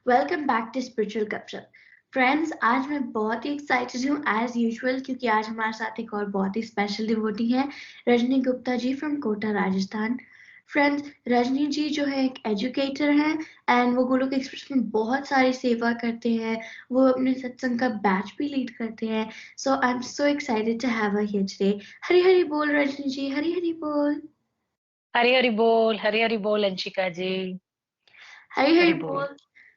Welcome back to spiritual गपशप। Friends, आज मैं बहुत ही एक्साइटेड हूँ एज यूजुअल, क्योंकि आज हमारे साथ एक और बहुत ही स्पेशल डिवोटी है, रजनी गुप्ता जी फ्रॉम कोटा, राजस्थान। फ्रेंड्स, रजनी जी जो है एक एजुकेटर हैं एंड वो गोलोक एक्सप्रेस में बहुत सारी सेवा करते हैं। वो अपने सत्संग का बैच भी लीड करते हैं। So I am so excited to have her here today. Hari Hari बोल रजनी जी, हरी हरी बोल। हरी हरी बोल अंशिका जी। Hey, हरी hey, बोल। Bol.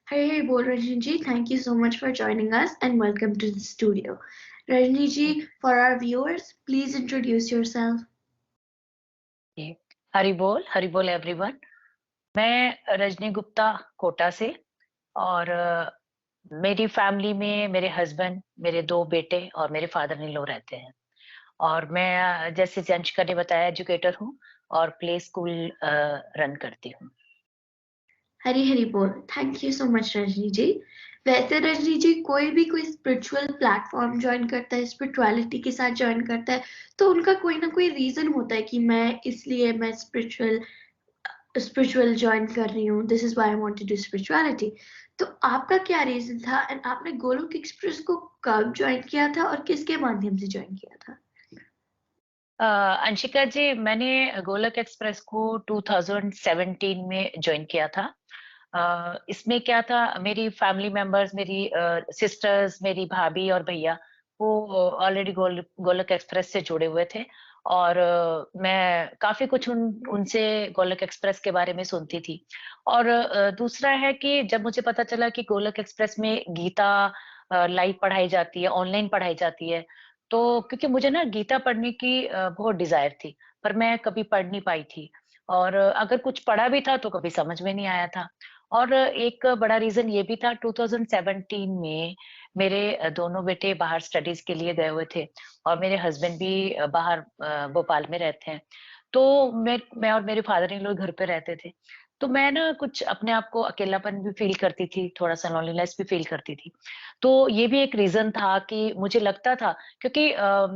Hey, Bol Rajni. Thank you so much for joining us and welcome to the studio. Rajni ji, for our viewers, please introduce yourself. जी, हरी बोल everyone. मैं रजनी गुप्ता कोटा से। और मेरी family में मेरे हस्बैंड, मेरे 2 बेटे और मेरे फादर इन लॉ रहते हैं। और मैं जैसे अंशिका ने बताया, एजुकेटर हूँ और प्ले स्कूल रन करती हूँ। हरी हरी बोल। Thank you so much Rajni ji. वैसे रजनी जी, कोई स्पिरिचुअल प्लेटफॉर्म ज्वाइन करता है, स्पिरिचुअलिटी के साथ ज्वाइन करता है, तो उनका कोई ना कोई रीजन होता है कि मैं स्पिरिचुअल ज्वाइन कर रही हूँ, this is why I want to do spirituality. तो आपका क्या रीजन था एंड आपने गोलोक एक्सप्रेस को कब ज्वाइन किया था और किसके माध्यम से ज्वाइन किया था? अंशिका जी, मैंने गोलक एक्सप्रेस को 2017 में जॉइन किया था। इसमें क्या था, मेरी फैमिली मेंबर्स, मेरी सिस्टर्स, मेरी भाभी और भैया वो ऑलरेडी गोलक एक्सप्रेस से जुड़े हुए थे। और मैं काफी कुछ उनसे गोलक एक्सप्रेस के बारे में सुनती थी। और दूसरा है कि जब मुझे पता चला कि गोलक एक्सप्रेस में गीता लाइव पढ़ाई जाती है, ऑनलाइन पढ़ाई जाती है, तो क्योंकि मुझे ना गीता पढ़ने की बहुत डिजायर थी, पर मैं कभी पढ़ नहीं पाई थी। और अगर कुछ पढ़ा भी था तो कभी समझ में नहीं आया था। और एक बड़ा रीजन ये भी था, 2017 में मेरे दोनों बेटे बाहर स्टडीज के लिए गए हुए थे और मेरे हस्बैंड भी बाहर भोपाल में रहते हैं। तो मैं और मेरे फादर इन लॉ घर पे रहते थे। तो मैं ना कुछ अपने आप को अकेलापन भी फील करती थी, थोड़ा सा लोनलीनेस भी फील करती थी। तो ये भी एक रीजन था कि मुझे लगता था, क्योंकि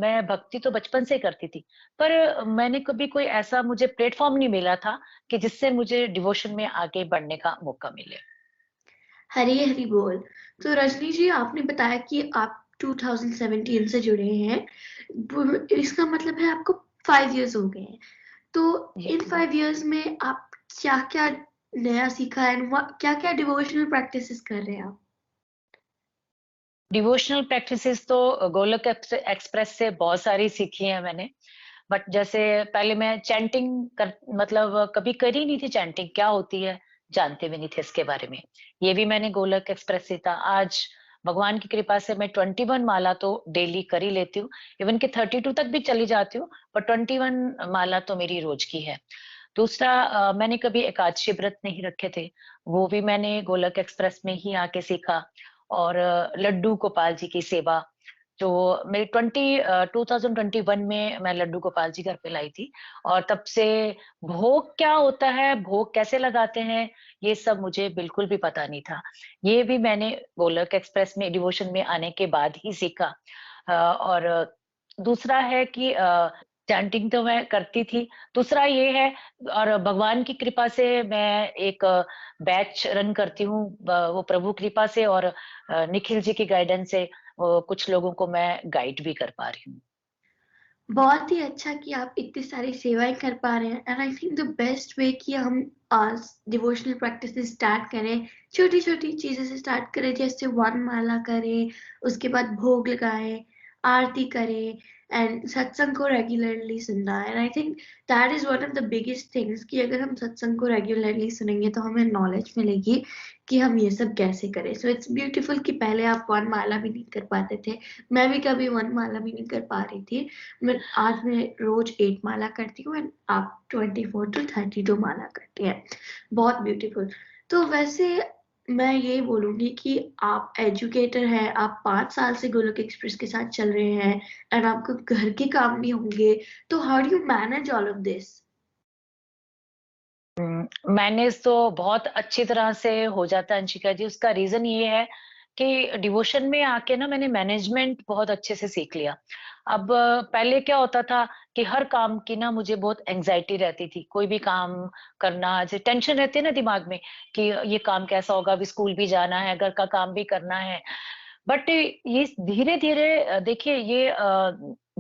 मैं भक्ति तो बचपन से करती थी, पर मैंने कभी कोई ऐसा मुझे प्लेटफॉर्म नहीं मिला था कि जिससे मुझे डिवोशन में आगे बढ़ने का मौका मिले। हरी हरी बोल। तो रजनी जी, आपने बताया कि आप 2017 से जुड़े हैं। इसका मतलब है आपको 5 इयर्स हो गए हैं। तो जी। इन 5 इयर्स में आप क्या क्या नया सीखा एंड क्या क्या डिवोशनल प्रैक्टिसेस कर रहे हैं आप? डिवोशनल प्रैक्टिसेस तो गोलोक एक्सप्रेस से बहुत सारी सीखी है मैंने। बट जैसे पहले मैं चैंटिंग कर मतलब कभी करी नहीं थी, चैंटिंग क्या होती है जानते भी नहीं थे इसके बारे में। ये भी मैंने गोलोक एक्सप्रेस से था। आज भगवान की कृपा से मैं 21 माला तो डेली कर ही लेती हूँ। इवन कि 32 तक भी चली जाती हूँ, पर 21 माला तो मेरी रोज की है। दूसरा, मैंने कभी एकादशी व्रत नहीं रखे थे, वो भी मैंने गोलोक एक्सप्रेस में ही आके सीखा। और लड्डू गोपाल जी की सेवा, जो मेरे 2021 में मैं लड्डू गोपाल जी घर पे लाई थी। और तब से भोग क्या होता है, भोग कैसे लगाते हैं, ये सब मुझे बिल्कुल भी पता नहीं था। ये भी मैंने गोलोक एक्सप्रेस में डिवोशन में आने के बाद ही सीखा। और दूसरा है कि चैंटिंग तो मैं करती थी। दूसरा ये है, और भगवान की कृपा से मैं एक बैच रन करती हूँ, वो प्रभु कृपा से और निखिल जी की गाइडेंस से कुछ लोगों को मैं गाइड भी कर पा रही हूँ। बहुत ही अच्छा कि आप इतनी सारी सेवाएं कर पा रहे हैं and I think the best way कि हम डिवोशनल प्रैक्टिसेस स्टार्ट करें, छोटी छोटी चीजें से स्टार्ट करें, जैसे वन माला करें, उसके बाद भोग लगाएं, आरती करें एंड सत्संग को रेगुलरली सुनना। And I think that is one of the biggest things कि अगर हम सत्संग को रेगुलरली सुनेंगे तो हमें नॉलेज मिलेगी कि हम ये सब कैसे करें। सो इट्स ब्यूटीफुल कि पहले आप वन माला भी नहीं कर पाते थे, मैं भी कभी वन माला भी नहीं कर पा रही थी। मैं रोज 8 माला करती हूँ एंड आप 24 to 32 माला करती हैं। बहुत ब्यूटीफुल। तो वैसे मैं ये बोलूंगी कि आप एजुकेटर हैं, आप 5 साल से गोलोक एक्सप्रेस के साथ चल रहे हैं एंड आपको घर के काम भी होंगे, तो how do you manage all of this? Manage तो बहुत अच्छी तरह से हो जाता है अंशिका जी। उसका रीजन ये है कि डिवोशन में आके ना मैंने मैनेजमेंट बहुत अच्छे से सीख लिया। अब पहले क्या होता था कि हर काम की ना मुझे बहुत एंग्जायटी रहती थी। कोई भी काम करना, ऐसे टेंशन रहती है ना दिमाग में कि ये काम कैसा होगा, अभी स्कूल भी जाना है, घर का काम भी करना है। बट ये धीरे-धीरे देखिए ये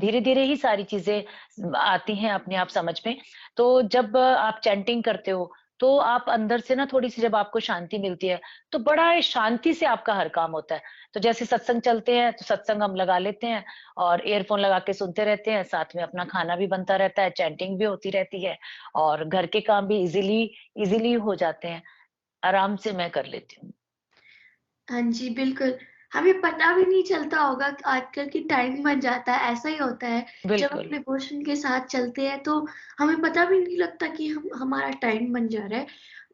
धीरे-धीरे ही सारी चीज़ें आती हैं अपने आप समझ में। तो जब आप चैंटिंग करते हो, तो आप अंदर से ना थोड़ी-सी जब आपको शांति मिलती है, तो बड़ा शांति से आपका हर काम होता है। तो जैसे सत्संग चलते हैं, तो सत्संग हम लगा लेते हैं और ईयरफ़ोन लगा के सुनते रहते हैं, साथ में अपना खाना भी बनता रहता है, चैंटिंग भी होती रहती है और घर के काम भी ईज़िली हो जाते हैं। आराम से मैं कर लेती हूँ। हाँ जी, बिल्कुल। हमें पता भी नहीं चलता होगा कि आजकल की टाइम बन जाता है, ऐसा ही होता है। जब हम बिल्कुल। डिवोशन के साथ चलते हैं तो हमें पता भी नहीं लगता कि हम हमारा टाइम बन जा रहा है।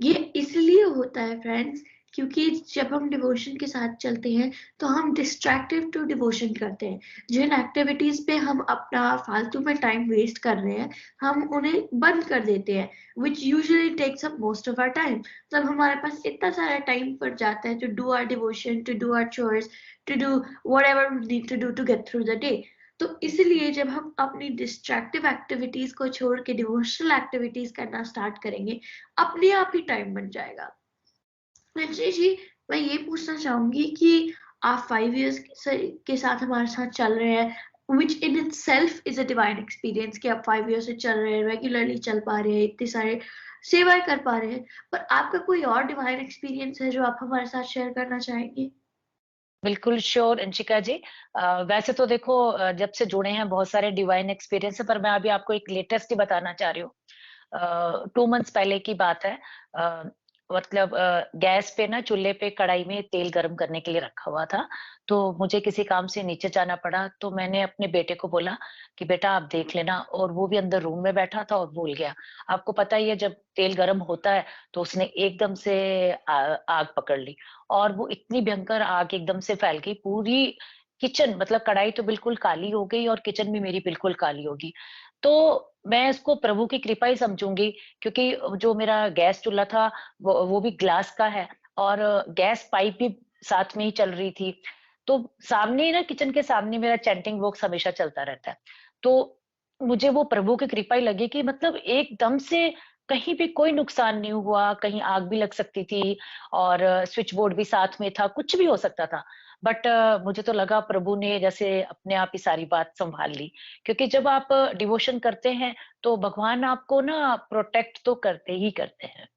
ये इसलिए होता है फ्रेंड्स, क्योंकि जब हम डिवोशन के साथ चलते हैं तो हम डिस्ट्रैक्टिव टू डिवोशन करते हैं। जिन एक्टिविटीज़ पे हम अपना फालतू में टाइम वेस्ट कर रहे हैं, हम उन्हें बंद कर देते हैं, which usually takes up most of our time. तब हमारे पास इतना सारा टाइम पड़ जाता है to do our devotion, to do our chores, to do whatever we need to do to get through the day. तो इसलिए जब हम अपनी डिस्ट्रैक्टिव एक्टिविटीज को छोड़ के डिवोशनल एक्टिविटीज करना स्टार्ट करेंगे, अपने आप ही टाइम बन जाएगा। रंजनी जी, मैं ये पूछना चाहूंगी कि आप 5 इयर्स के साथ हमारे साथ चल रहे हैं, which in itself is a divine experience कि आप 5 इयर्स से चल रहे हैं, रेगुलरली चल पा रहे हैं, इतने सारे सेवाएं कर पा रहे हैं। पर आपका कोई और डिवाइन एक्सपीरियंस है जो आप हमारे साथ शेयर करना चाहेंगे? बिल्कुल श्योर अंशिका जी। वैसे तो देखो जब से जुड़े हैं बहुत सारे डिवाइन एक्सपीरियंस है, पर मैं अभी आपको एक लेटेस्ट ही बताना चाह रही हूँ। 2 मंथ्स पहले की बात है। अ, मतलब गैस पे ना चूल्हे पे कढ़ाई में तेल गरम करने के लिए रखा हुआ था, तो मुझे किसी काम से नीचे जाना पड़ा, तो मैंने अपने बेटे को बोला कि बेटा आप देख लेना, और वो भी अंदर रूम में बैठा था और भूल गया। आपको पता ही है जब तेल गरम होता है, तो उसने एकदम से आग पकड़ ली और वो इतनी भयंकर आग एकदम से फैल गई, पूरी किचन मतलब कढ़ाई तो बिल्कुल काली हो गई और किचन भी मेरी बिल्कुल काली हो गई। तो मैं इसको प्रभु की कृपा ही समझूँगी, क्योंकि जो मेरा गैस चूल्हा था वो भी ग्लास का है और गैस पाइप भी साथ में ही चल रही थी। तो सामने ही ना किचन के सामने मेरा चैंटिंग बॉक्स हमेशा चलता रहता है। तो मुझे वो प्रभु की कृपा ही लगी कि मतलब एकदम से कहीं भी कोई नुकसान नहीं हुआ, कहीं आग भी लग सकती थी और स्विच बोर्ड भी साथ में था, कुछ भी हो सकता था। बट मुझे तो लगा प्रभु ने जैसे अपने आप ही सारी बात सँभाल ली। क्योंकि जब आप डिवोशन करते हैं, तो भगवान आपको ना प्रोटेक्ट तो करते ही करते हैं।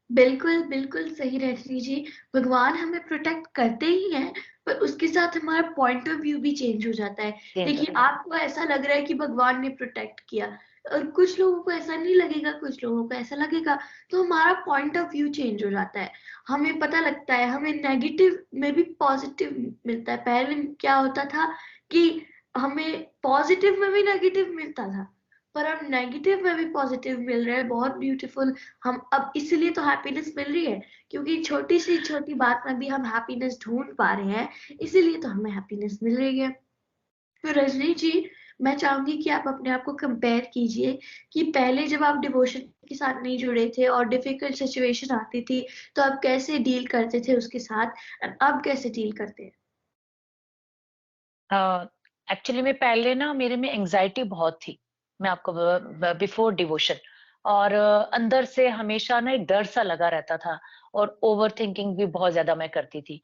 बिल्कुल, बिल्कुल सही रजनी जी। भगवान हमें प्रोटेक्ट करते ही हैं, पर उसके साथ हमारा पॉइंट ऑफ व्यू भी चेंज हो जाता है। चेंज देखिए, होता है। आपको ऐसा लग रहा है कि भगवान ने प्रोटेक्ट किया और कुछ लोगों को ऐसा नहीं लगेगा, कुछ लोगों को ऐसा लगेगा, तो हमारा पॉइंट ऑफ व्यू चेंज हो जाता है। हमें पता लगता है, हमें नेगेटिव में भी पॉजिटिव मिलता है। पहले क्या होता था कि हमें पॉजिटिव में भी नेगेटिव मिलता था, पर अब नेगेटिव में भी पॉजिटिव मिल रहा है। बहुत ब्यूटीफुल। हम अब इसलिए तो हैप्पीनेस मिल रही है, क्योंकि छोटी सी छोटी बात में भी हम हैप्पीनेस ढूंढ पा रहे हैं, इसीलिए तो हमें हैप्पीनेस मिल रही है। तो रजनी जी, मैं चाहूंगी कि आप अपने आप को कंपेयर कीजिए कि पहले जब आप डिवोशन के साथ नहीं जुड़े थे और डिफिकल्ट सिचुएशन आती थी, तो आप कैसे डील करते थे उसके साथ, और अब कैसे डील करते हैं? एक्चुअली में पहले ना मेरे में एंग्जायटी बहुत थी। मैं आपको बिफोर डिवोशन और अंदर से हमेशा ना एक डर सा लगा रहता था और ओवरथिंकिंग भी बहुत ज़्यादा मैं करती थी।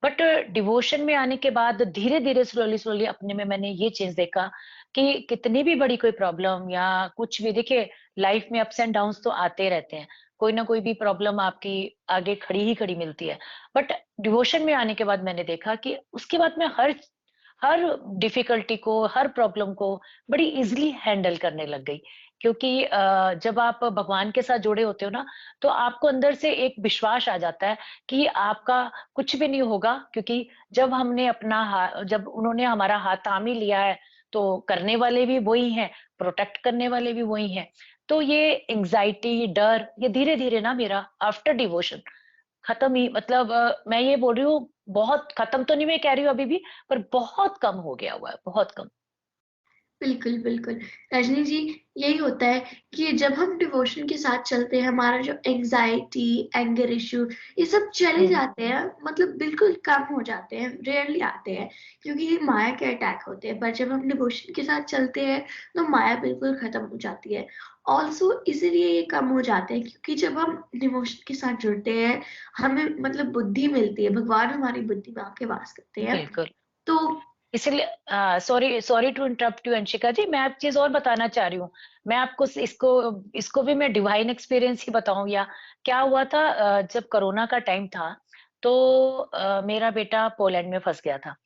बट डिवोशन में आने के बाद धीरे-धीरे, स्लोली-स्लोली अपने में मैंने ये चीज़ देखा कि कितनी भी बड़ी कोई प्रॉब्लम या कुछ भी देखिए लाइफ में अप्स एंड डाउन्स तो आते रहते हैं। कोई ना कोई भी प्रॉब्लम आपकी आगे खड़ी ही खड़ी मिलती है। बट डिवोशन में आने के बाद मैंने देखा कि उसके बाद मैं हर हर डिफ़िकल्टी को, हर प्रॉब्लम को बड़ी ईज़िली हैंडल करने लग गई। क्योंकि जब आप भगवान के साथ जुड़े होते हो ना, तो आपको अंदर से एक विश्वास आ जाता है कि आपका कुछ भी नहीं होगा, क्योंकि जब उन्होंने हमारा हाथ थाम ही लिया है, तो करने वाले भी वही हैं, प्रोटेक्ट करने वाले भी वही हैं। तो ये एंग्ज़ायटी, डर ये धीरे-धीरे ना मेरा आफ्टर डिवोशन खत्म ही मतलब मैं ये बोल रही हूँ बहुत खत्म तो नहीं मैं कह रही हूँ अभी भी, पर बहुत कम हो गया हुआ है, बहुत कम। बिल्कुल, बिल्कुल। रजनी जी, यही होता है कि जब हम डिवोशन के साथ चलते हैं, हमारा जो एंग्ज़ायटी, एंगर इश्यू, ये सब चले हम्म, जाते हैं, मतलब बिल्कुल कम हो जाते हैं, रेयरली आते हैं, क्योंकि ये माया के अटैक होते हैं। पर जब हम डिवोशन के साथ चलते हैं, तो माया बिल्कुल खत्म हो जाती है। ऑल्सो इसीलिए ये कम हो जाते हैं, क्योंकि जब हम डिवोशन के साथ जुड़ते हैं, हमें मतलब बुद्धि मिलती है, भगवान हमारी बुद्धि में आके वास करते हैं। बिल्कुल। तो इसीलिए sorry sorry to interrupt you Anshika ji, मैं एक चीज और बताना चाह रही हूँ। मैं आपको इसको इसको भी मैं डिवाइन एक्सपीरियंस ही बताऊं या क्या हुआ था। जब कोरोना का टाइम था, तो मेरा बेटा पोलैंड में फंस गया था।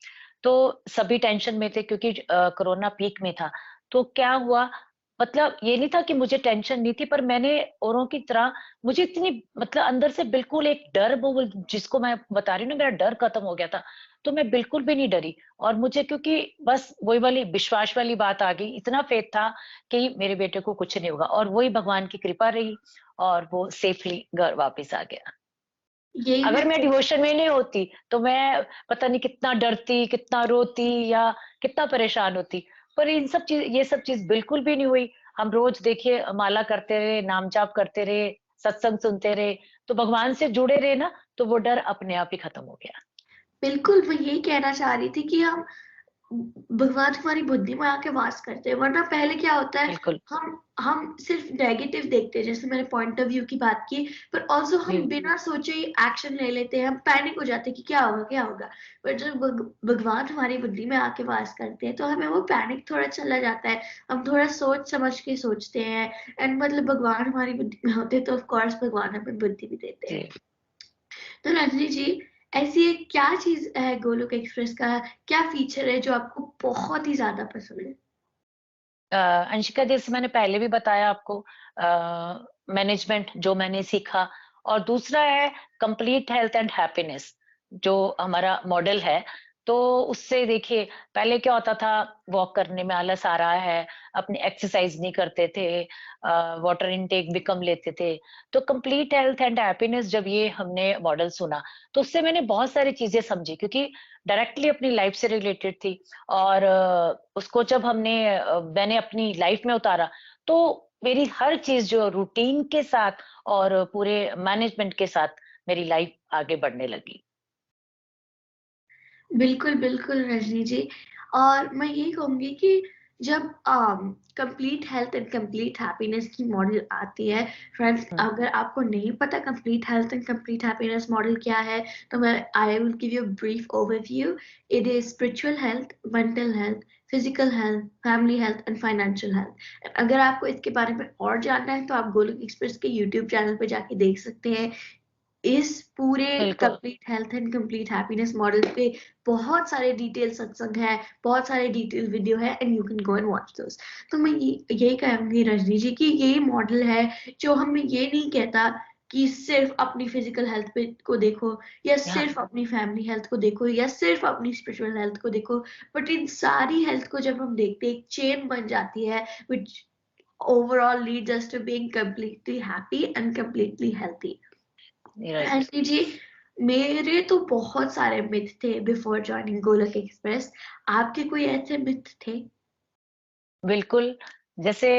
तो सभी टेंशन में थे क्योंकि कोरोना पीक में था। तो क्या हुआ, मतलब ये नहीं था कि मुझे टेंशन नहीं थी, पर मैंने औरों की तरह, मुझे इतनी मतलब अंदर से बिल्कुल एक डर, वो जिसको मैं बता रही हूँ ना, मेरा डर खत्म हो गया था। तो मैं बिल्कुल भी नहीं डरी। और मुझे क्योंकि बस वही वाली विश्वास वाली बात आ गई, इतना फेथ था कि मेरे बेटे को कुछ नहीं होगा, और वही भगवान की कृपा रही और वो सेफली घर वापस आ गया। यही मैं अगर मैं डिवोशन में नहीं होती तो मैं पता नहीं कितना डरती, कितना रोती या कितना परेशान होती। पर ये सब चीज बिल्कुल भी नहीं हुई। हम रोज देखिए माला करते रहे, नाम जाप करते रहे, सत्संग सुनते रहे, तो भगवान से जुड़े रहे ना, तो वो डर अपने आप ही खत्म हो गया। बिल्कुल, मैं यही कहना चाह रही थी कि हम भगवान हमारी बुद्धि में आके वास करते हैं, वरना पहले क्या होता है, बिल्कुल। हम सिर्फ नेगेटिव देखते हैं, जैसे मैंने पॉइंट ऑफ व्यू की बात की, पर ऑल्सो हम जी। बिना सोचे ही एक्शन ले लेते हैं, हम पैनिक हो जाते हैं कि क्या होगा क्या होगा। पर जब भगवान हमारी बुद्धि में आके वास करते हैं, तो हमें वो पैनिक थोड़ा चला जाता है, हम थोड़ा सोच समझ के सोचते हैं। एंड मतलब भगवान हमारी बुद्धि में होते हैं, तो ऑफ कोर्स भगवान हमें बुद्धि भी देते हैं। जी। तो रजनी जी, ऐसी एक क्या चीज है गोलोक एक्सप्रेस का, क्या फीचर है जो आपको बहुत ही ज्यादा पसंद है? अंशिका, जैसे मैंने पहले भी बताया आपको, मैनेजमेंट जो मैंने सीखा, और दूसरा है कंप्लीट हेल्थ एंड हैप्पीनेस, जो हमारा मॉडल है। तो उससे देखिए, पहले क्या होता था, वॉक करने में आलस आ रहा है, अपनी एक्सरसाइज नहीं करते थे, वाटर इनटेक भी कम लेते थे। तो कंप्लीट हेल्थ एंड हैप्पीनेस जब ये हमने मॉडल सुना, तो उससे मैंने बहुत सारी चीजें समझी, क्योंकि डायरेक्टली अपनी लाइफ से रिलेटेड थी। और उसको जब मैंने अपनी लाइफ में उतारा, तो मेरी हर चीज जो रूटीन के साथ और पूरे मैनेजमेंट के साथ मेरी लाइफ आगे बढ़ने लगी। बिल्कुल, बिल्कुल रजनी जी। और मैं यही कहूँगी कि जब complete health and complete happiness की मॉडल आती है, फ्रेंड्स, हम्म, अगर आपको नहीं पता complete health and complete happiness model क्या है, तो मैं I will give you a brief overview. It is spiritual health, mental health, physical health, family health and financial health. अगर आपको इसके बारे में और जानना है, तो आप गोलोक एक्सप्रेस के यूट्यूब चैनल पे जाके देख सकते हैं। इस पूरे बिल्कुल। Complete health and complete happiness model पे बहुत सारे डिटेल सत्संग है, बहुत सारे डिटेल वीडियो है, and you can go and watch those. तो मैं यही कहूंगी रजनी जी कि ये मॉडल है जो हमें ये नहीं कहता कि सिर्फ अपनी फिजिकल हेल्थ पे को देखो, या हाँ, सिर्फ अपनी फैमिली हेल्थ को देखो, या सिर्फ अपनी स्पिरिचुअल हेल्थ को देखो। बट इन सारी हेल्थ को जब हम देखते हैं, एक चेन बन जाती है which overall leads us to being completely happy and completely healthy. Right. ऐसे जी, मेरे तो बहुत सारे मिथ थे बिफोर जॉइनिंग गोलक एक्सप्रेस। आपके कोई ऐसे मिथ थे? बिल्कुल। जैसे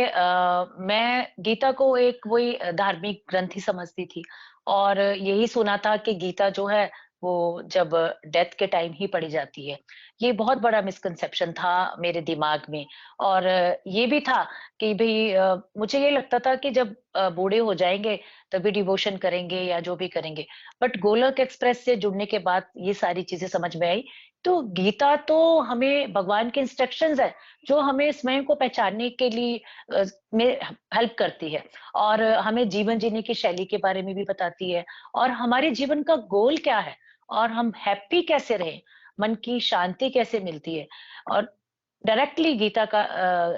मैं गीता को एक वही धार्मिक ग्रंथ ही समझती थी, और यही सुना था कि गीता जो है वो जब डेथ के टाइम ही पढ़ी जाती है। ये बहुत बड़ा मिसकंसेप्शन था मेरे दिमाग में। और ये भी था कि भई, मुझे ये लगता था कि जब बूढ़े हो जाएँगे तभी डिवोशन करेंगे या जो भी करेंगे। बट गोलोक एक्सप्रेस से जुड़ने के बाद ये सारी चीज़ें समझ में आई। तो गीता तो हमें भगवान के इंस्ट्रक्शंस है, जो हमें स्वयं को पहचानने के लिए में हेल्प करती है, और हमें जीवन जीने की शैली के बारे में भी बताती है, और हमारे जीवन का गोल क्या है, और हम हैप्पी कैसे रहें, मन की शांति कैसे मिलती है। और डायरेक्टली गीता का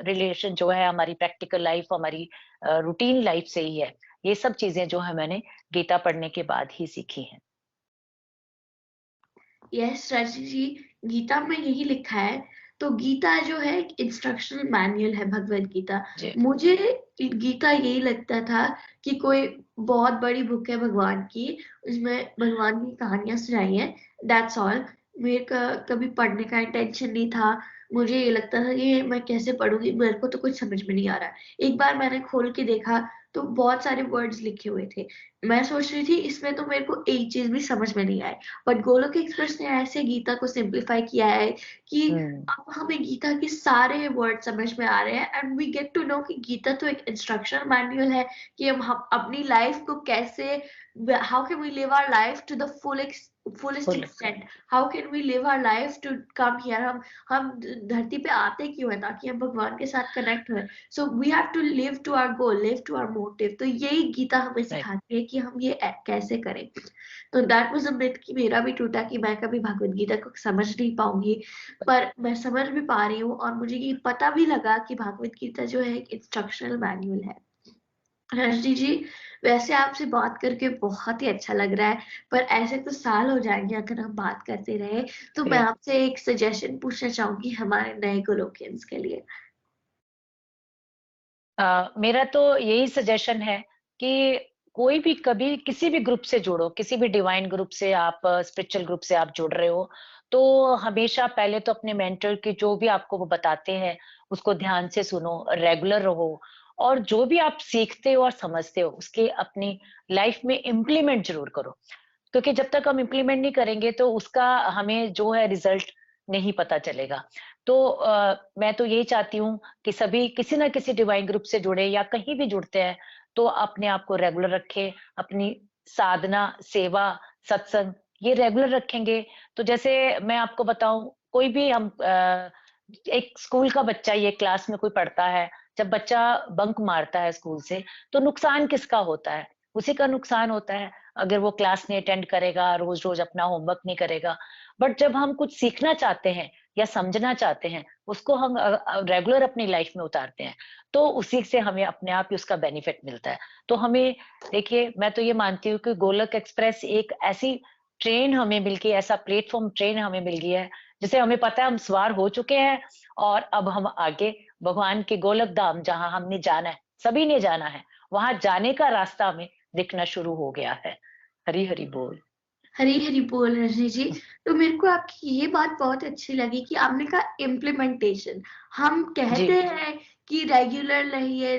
रिलेशन जो है हमारी प्रैक्टिकल लाइफ, हमारी रूटीन लाइफ से ही है। ये सब चीजें जो है मैंने गीता पढ़ने के बाद ही सीखी हैं। यस राजी जी, गीता में यही लिखा है। तो गीता जो है एक इंस्ट्रक्शनल मैनुअल है, भगवत गीता। जी। मुझे गीता यही लगता था कि कोई बहुत बड़ी बुक है भगवान की, उसमें भगवान की कहानियां सुनाई है, दैट्स ऑल। मेरे का कभी पढ़ने का इंटेंशन नहीं था। मुझे ये लगता था कि मैं कैसे पढ़ूँगी, मेरे को तो कुछ समझ में नहीं आ रहा है। एक बार मैंने खोल के देखा तो बहुत सारे वर्ड्स लिखे हुए थे। मैं सोच रही थी इसमें तो मेरे को एक चीज़ भी समझ में नहीं आई। बट गोलोक एक्सप्रेस ने ऐसे गीता को सिम्प्लीफाई किया है कि हम्म। अब हमें गीता के सारे वर्ड समझ में आ रहे हैं and we get to know कि गीता तो एक इंस्ट्रक्शन मैनुअल है कि हम अपनी लाइफ को कैसे, how can we live our life to the fullest full. extent, how can we live our life to come here, हम धरती पे आते क्यों है, ताकि हम भगवान के साथ कनेक्ट हुए। So we have to live to our goal, live to our motive. तो यही गीता हमें राइट। सिखाती है कि हम ये कैसे करें। तो दैट वाज अ मिथ कि मेरा भी टूटा कि मैं कभी भगवत गीता को समझ नहीं पाऊंगी, पर मैं समझ भी पा रही हूँ और मुझे ये पता भी लगा कि भगवत गीता जो है एक इंस्ट्रक्शनल मैनुअल है। रजनी जी, वैसे आपसे बात करके बहुत ही अच्छा लग रहा है, पर ऐसे तो साल हो जाएंगे अगर हम बात करते रहे। तो मैं ग्रेट। आपसे एक सजेशन पूछना चाहूंगी हमारे नए गोलोकियंस के लिए। मेरा तो यही सजेशन है कि कोई भी कभी किसी भी ग्रुप से जुड़ो, किसी भी डिवाइन ग्रुप से आप स्पिरिचुअल ग्रुप से आप जुड़ रहे हो, तो हमेशा पहले तो अपने मेंटर के जो भी आपको वो बताते हैं, उसको ध्यान से सुनो, रेगुलर रहो और जो भी आप सीखते हो और समझते हो, उसके अपनी लाइफ में इम्प्लीमेंट ज़रूर करो। क्योंकि जब तक हम इम्प्लीमेंट नहीं करेंगे तो उसका हमें जो है रिजल्ट नहीं पता चलेगा। तो मैं तो यही चाहती हूँ कि सभी किसी ना किसी डिवाइन ग्रुप से जुड़े या कहीं भी जुड़ते हैं तो अपने आप को रेगुलर रखें, अपनी साधना, सेवा, सत्संग ये रेगुलर रखेंगे तो जैसे मैं आपको बताऊँ कोई भी हम एक स्कूल का बच्चा ये क्लास में कोई पढ़ता है, जब बच्चा बंक मारता है स्कूल से तो नुकसान किसका होता है? उसी का नुकसान होता है। अगर वो क्लास नहीं अटेंड करेगा, रोज-रोज अपना होमवर्क नहीं करेगा। बट जब हम कुछ सीखना चाहते हैं या समझना चाहते हैं, उसको हम रेगुलर अपनी लाइफ में उतारते हैं, तो उसी से हमें अपने आप ही उसका बेनिफिट मिलता है। तो हमें देखिए, मैं तो ये मानती हूँ कि गोलोक एक्सप्रेस एक ऐसी ट्रेन हमें मिल गई, ऐसा प्लेटफ़ॉर्म ट्रेन हमें मिल गया है, जिसे हमें पता है हम सवार हो चुके हैं और अब हम आगे भगवान के गोलोक धाम जहाँ हमने जाना है, सभी ने जाना है, वहाँ जाने का रास्ता हमें दिखना शुरू हो गया है। हरी हरी बोल। हरी हरी बोल रजनी जी। तो मेरे को आपकी ये बात बहुत अच्छी लगी कि आपने कहा इम्प्लीमेंटेशन। हम जी। कहते हैं कि रेगुलर रहिए,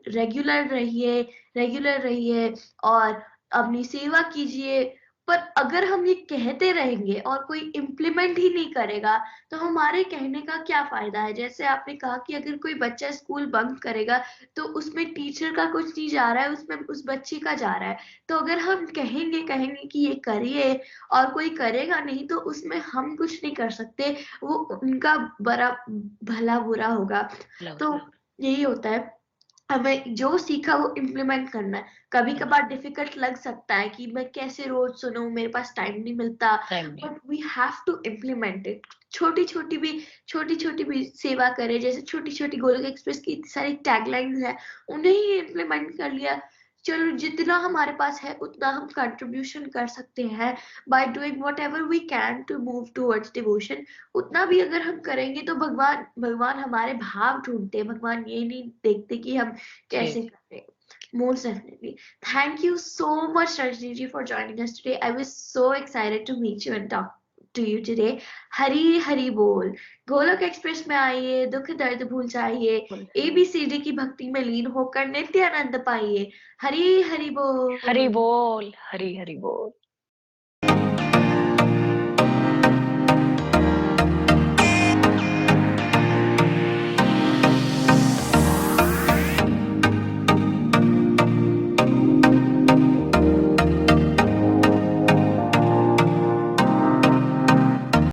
रेगुलर रहिए, रेगुलर रहिए और अपनी सेवा कीजिए, पर अगर हम ये कहते रहेंगे और कोई इम्प्लीमेंट ही नहीं करेगा तो हमारे कहने का क्या फायदा है। जैसे आपने कहा कि अगर कोई बच्चा स्कूल बंक करेगा तो उसमें टीचर का कुछ नहीं जा रहा है, उसमें उस बच्चे का जा रहा है। तो अगर हम कहेंगे कहेंगे कि ये करिए और कोई करेगा नहीं तो उसमें हम कुछ नहीं कर सकते, वो उनका बड़ा भला बुरा होगा। लव तो यही होता है, हमें जो सीखा वो इम्प्लीमेंट करना है। कभी कभार डिफिकल्ट लग सकता है कि मैं कैसे रोज सुनूं, मेरे पास टाइम नहीं मिलता, टाइम नहीं। But we have to implement it. छोटी छोटी भी सेवा करें, जैसे छोटी छोटी गोलोक एक्सप्रेस की इतनी सारी टैगलाइंस है, उन्हें ही इम्प्लीमेंट कर लिया। चलो जितना हमारे पास है उतना हम कंट्रीब्यूशन कर सकते हैं by doing whatever we can to move towards devotion. उतना भी अगर हम करेंगे तो भगवान भगवान हमारे भाव ढूंढते हैं, भगवान ये नहीं देखते कि हम जी। कैसे कर रहे हैं। Most definitely. Thank you so much, Rajni ji, for joining us today. I was so excited to meet you and talk to you today. हरी हरी बोल। गोलोक एक्सप्रेस में आइए, दुख दर्द भूल जाइए, बोल। एबीसीडी की भक्ति में लीन होकर नित्य आनंद पाइए। हरी हरी हरी बोल। बोल, हरी हरी बोल।